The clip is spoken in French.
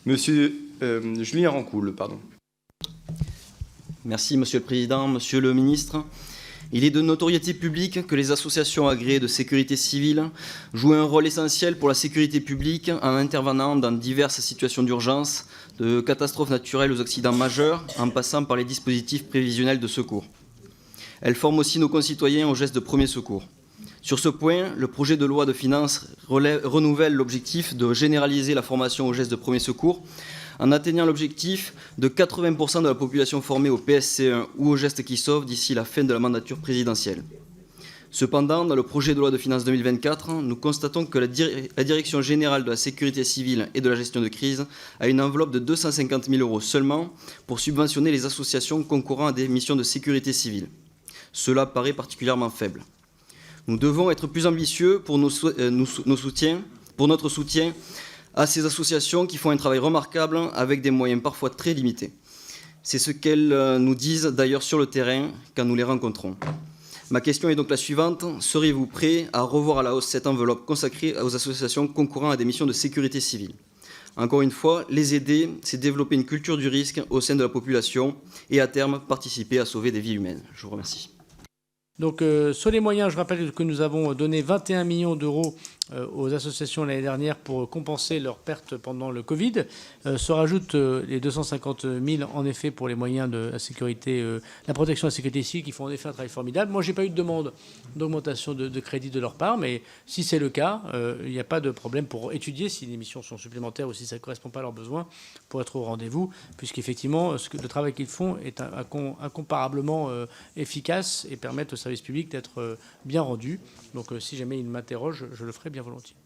Monsieur Julien Rancoul, pardon. Merci, Monsieur le Président. Monsieur le Ministre, il est de notoriété publique que les associations agréées de sécurité civile jouent un rôle essentiel pour la sécurité publique en intervenant dans diverses situations d'urgence, de catastrophes naturelles aux accidents majeurs, en passant par les dispositifs prévisionnels de secours. Elles forment aussi nos concitoyens aux gestes de premier secours. Sur ce point, le projet de loi de finances renouvelle l'objectif de généraliser la formation aux gestes de premier secours en atteignant l'objectif de 80% de la population formée au PSC1 ou aux gestes qui sauvent d'ici la fin de la mandature présidentielle. Cependant, dans le projet de loi de finances 2024, nous constatons que la Direction générale de la sécurité civile et de la gestion de crise a une enveloppe de 250 000 € seulement pour subventionner les associations concourant à des missions de sécurité civile. Cela paraît particulièrement faible. Nous devons être plus ambitieux pour notre soutien à ces associations qui font un travail remarquable avec des moyens parfois très limités. C'est ce qu'elles nous disent d'ailleurs sur le terrain quand nous les rencontrons. Ma question est donc la suivante. Serez-vous prêt à revoir à la hausse cette enveloppe consacrée aux associations concourant à des missions de sécurité civile? Encore une fois, les aider, c'est développer une culture du risque au sein de la population et à terme participer à sauver des vies humaines. Je vous remercie. Donc, sur les moyens, je rappelle que nous avons donné 21 millions d'euros aux associations l'année dernière pour compenser leurs pertes pendant le Covid. Se rajoutent les 250 000 en effet pour les moyens de la sécurité, la protection de la sécurité civile qui font en effet un travail formidable. Moi, je n'ai pas eu de demande d'augmentation de crédit de leur part, mais si c'est le cas, il n'y a pas de problème pour étudier si les missions sont supplémentaires ou si ça ne correspond pas à leurs besoins pour être au rendez-vous, puisqu'effectivement, le travail qu'ils font est incomparablement efficace et permet au service public d'être bien rendu. Donc, si jamais ils m'interrogent, je le ferai bien volontiers.